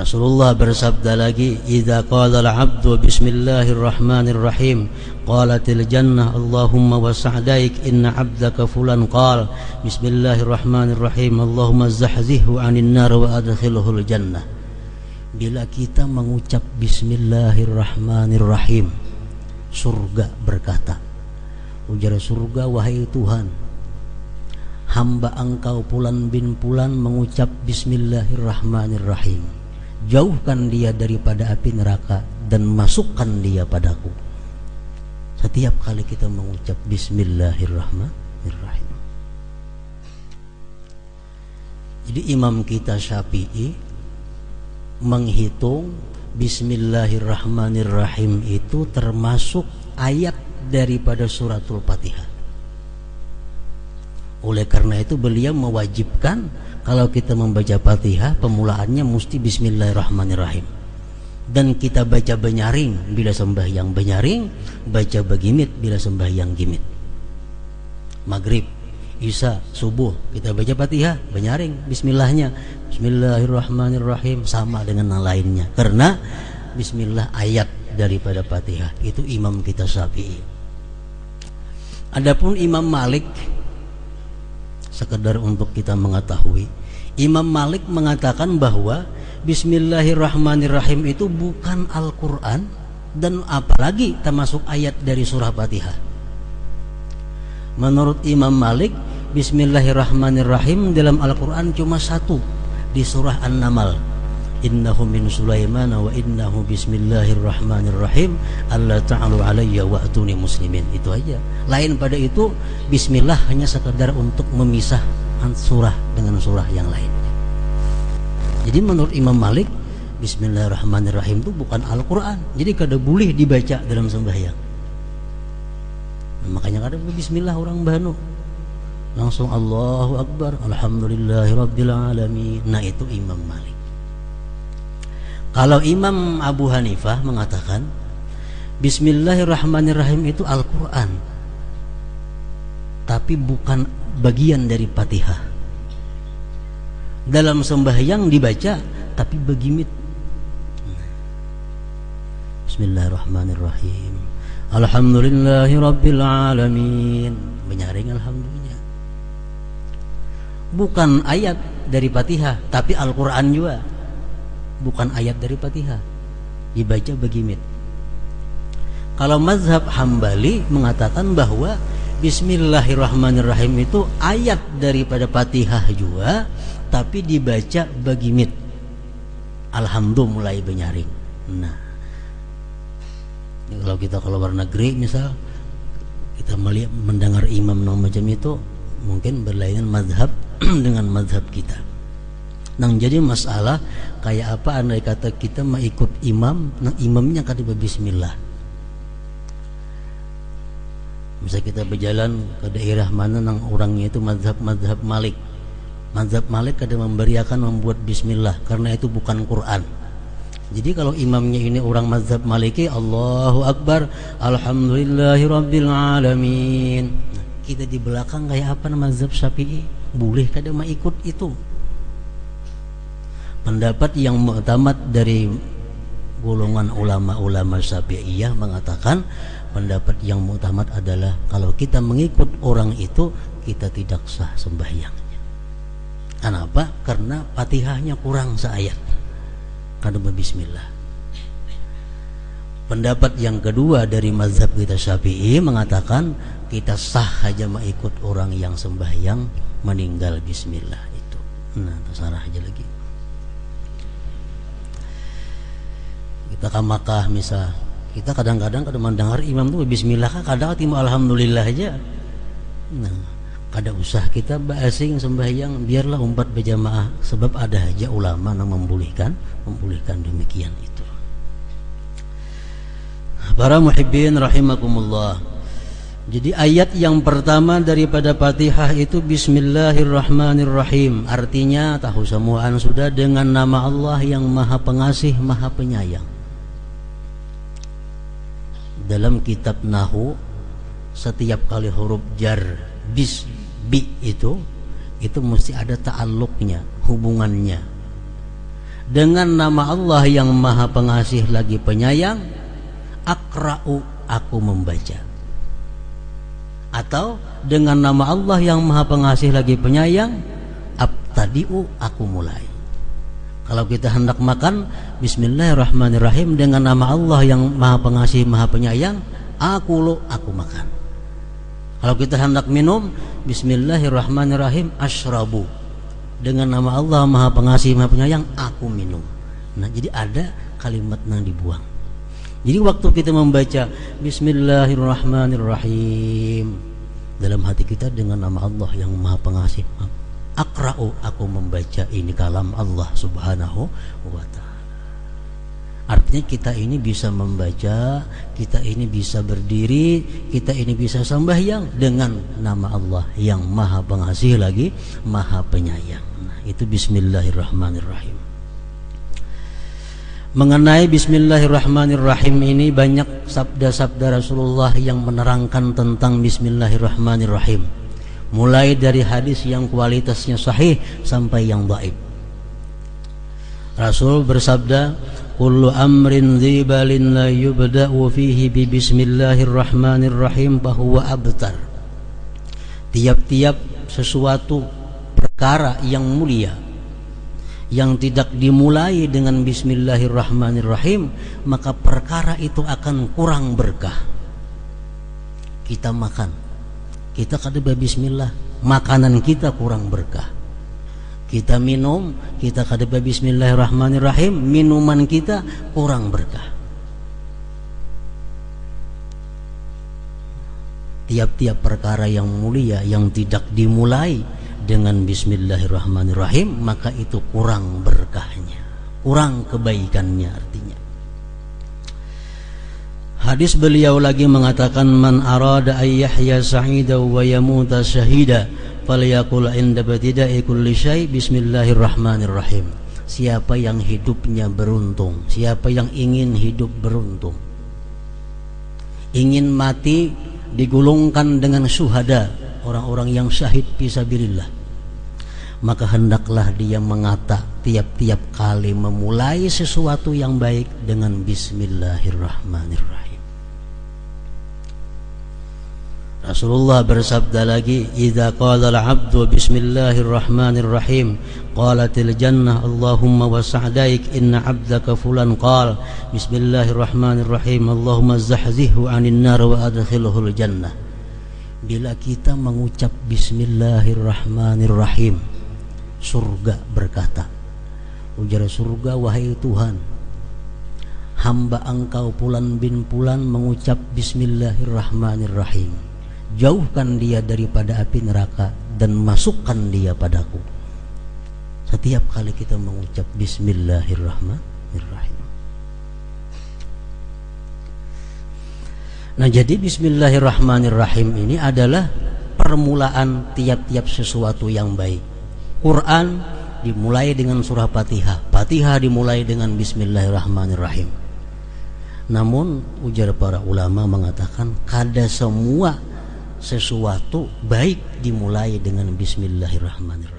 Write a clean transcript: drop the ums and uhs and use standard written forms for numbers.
Rasulullah bersabda lagi, "Idza qala al-'abdu bismillahirrahmanirrahim, qalatil jannah Allahumma wasa'daik inna 'abdaka fulan qala bismillahirrahmanirrahim Allahumma zahzihhu 'anil nar wa adkhilhul jannah." Bila kita mengucap bismillahirrahmanirrahim, surga berkata, ujar surga, "Wahai Tuhan, hamba Engkau Fulan bin Fulan mengucap bismillahirrahmanirrahim. Jauhkan dia daripada api neraka dan masukkan dia padaku." Setiap kali kita mengucap bismillahirrahmanirrahim. Jadi imam kita Syafi'i menghitung bismillahirrahmanirrahim itu termasuk ayat daripada suratul Fatihah. Oleh karena itu beliau mewajibkan kalau kita membaca Fatihah pemulaannya mesti bismillahirrahmanirrahim. Dan kita baca benyaring bila sembahyang benyaring, baca begimit bila sembahyang gimit. Maghrib, Isya, subuh kita baca Fatihah benyaring bismillahnya, bismillahirrahmanirrahim, sama dengan yang lainnya. Karena bismillah ayat daripada Fatihah. Itu imam kita Syafi'i. Adapun Imam Malik, sekedar untuk kita mengetahui, Imam Malik mengatakan bahwa bismillahirrahmanirrahim itu bukan Al-Quran dan apalagi termasuk ayat dari surah Fatihah. Menurut Imam Malik, bismillahirrahmanirrahim dalam Al-Quran cuma satu, di surah An-Naml, "Innahu min Sulaiman wa innahu bismillahirrahmanirrahim alla ta'alu alayya wa atuni muslimin." Itu aja. Lain pada itu bismillah hanya sekedar untuk memisah surah dengan surah yang lain. Jadi menurut Imam Malik, bismillahirrahmanirrahim itu bukan Al-Quran. Jadi kada boleh dibaca dalam sembahyang. Makanya kada bismillah orang banu, langsung Allahu Akbar, alhamdulillahirabbil alamin. Nah itu Imam Malik. Kalau Imam Abu Hanifah mengatakan bismillahirrahmanirrahim itu Al-Quran, tapi bukan bagian dari Fatihah. Dalam sembahyang dibaca tapi begimit, bismillahirrahmanirrahim, alhamdulillahirabbil alamin, menyaring alhamdulillah. Bukan ayat dari Fatihah, tapi Al-Quran juga bukan ayat dari Fatihah, dibaca begimit. Kalau mazhab Hambali mengatakan bahwa bismillahirrahmanirrahim itu ayat daripada Fatihah juga, tapi dibaca begimit, alhamdulillah mulai benyaring. Nah, kalau kita keluar negeri misal, kita melihat mendengar imam macam itu, mungkin berlainan mazhab dengan mazhab kita. Nah, jadi masalah kayak apa andai kata kita mau ikut imam, nah imamnya kata bismillah. Misal kita berjalan ke daerah mana nang orangnya itu mazhab Malik. Mazhab Malik kada memberiakan membuat bismillah karena itu bukan Quran. Jadi kalau imamnya ini orang mazhab Maliki, Allahu Akbar, alhamdulillahirabbil alamin. Nah, kita di belakang kayak apa mazhab Syafi'i? Boleh kada mau ikut itu? Pendapat yang muktamad dari golongan ulama-ulama Syafi'iyah mengatakan pendapat yang muktamad adalah kalau kita mengikut orang itu kita tidak sah sembahyangnya. Kenapa? Karena Fatihahnya kurang seayat. Kada bismillah. Pendapat yang kedua dari mazhab kita Syafi'i mengatakan kita sah aja mengikut orang yang sembahyang meninggal bismillah itu. Nah, terserah aja lagi. Kita ke Makkah misal, kita kadang-kadang kada mendengar imam tuh bismillah, kadang timu alhamdulillah aja. Nah, kada usah kita asing sembahyang, biarlah umat berjamaah, sebab ada aja ulama yang membolehkan demikian itu. Para muhibbin rahimakumullah. Jadi ayat yang pertama daripada Fatihah itu bismillahirrahmanirrahim. Artinya tahu semuaan sudah, dengan nama Allah yang Maha Pengasih, Maha Penyayang. Dalam kitab Nahu, setiap kali huruf jar bi itu mesti ada ta'alluqnya, hubungannya. Dengan nama Allah yang Maha Pengasih lagi Penyayang, akra'u, aku membaca. Atau dengan nama Allah yang Maha Pengasih lagi Penyayang, abtadi'u, aku mulai. Kalau kita hendak makan, bismillahirrahmanirrahim, dengan nama Allah yang Maha Pengasih Maha Penyayang, aku makan. Kalau kita hendak minum, bismillahirrahmanirrahim, asyrabu, dengan nama Allah Maha Pengasih Maha Penyayang, aku minum. Nah, jadi ada kalimat yang dibuang. Jadi waktu kita membaca bismillahirrahmanirrahim, dalam hati kita dengan nama Allah yang Maha Pengasih, akra'u, aku membaca ini kalam Allah Subhanahu wa ta'ala. Artinya kita ini bisa membaca, kita ini bisa berdiri, kita ini bisa sembahyang dengan nama Allah yang Maha Pengasih lagi Maha Penyayang. Nah, itu bismillahirrahmanirrahim. Mengenai bismillahirrahmanirrahim ini banyak sabda-sabda Rasulullah yang menerangkan tentang bismillahirrahmanirrahim. Mulai dari hadis yang kualitasnya sahih sampai yang dhaif. Rasul bersabda, kullu amrin dzibalin la yubda'u fihi bi bismillahirrahmanirrahim fahuwa abtar. Tiap-tiap sesuatu perkara yang mulia yang tidak dimulai dengan bismillahirrahmanirrahim, maka perkara itu akan kurang berkah. Kita makan, kita kada bismillah, makanan kita kurang berkah. Kita minum, kita kada bismillahirrahmanirrahim, minuman kita kurang berkah. Tiap-tiap perkara yang mulia yang tidak dimulai dengan bismillahirrahmanirrahim, maka itu kurang berkahnya, kurang kebaikannya artinya. Hadis beliau lagi mengatakan, man arada ay yahya sa'ida wa yamuta syahida falyaqul inda batida'i kulli syai bismillahirrahmanirrahim. Siapa yang hidupnya beruntung, siapa yang ingin hidup beruntung, ingin mati digulungkan dengan syuhada, orang-orang yang syahid fisabilillah, maka hendaklah dia mengata tiap-tiap kali memulai sesuatu yang baik dengan bismillahirrahmanirrahim. Rasulullah bersabda lagi, idza qala al-'abdu bismillahirrahmanirrahim qalatil jannah Allahumma wasa'daik inna 'abdaka fulan qala bismillahirrahmanirrahim Allahumma zahzihhu 'anil nar wa adkhilhul jannah. Bila kita mengucap bismillahirrahmanirrahim, surga berkata, ujar surga, wahai Tuhan, hamba engkau Fulan bin Fulan mengucap bismillahirrahmanirrahim, jauhkan dia daripada api neraka dan masukkan dia padaku. Setiap kali kita mengucap bismillahirrahmanirrahim. Nah, jadi bismillahirrahmanirrahim ini adalah permulaan tiap-tiap sesuatu yang baik. Quran dimulai dengan surah Fatihah, Fatihah dimulai dengan bismillahirrahmanirrahim. Namun ujar para ulama mengatakan, kada semua sesuatu baik dimulai dengan bismillahirrahmanirrahim.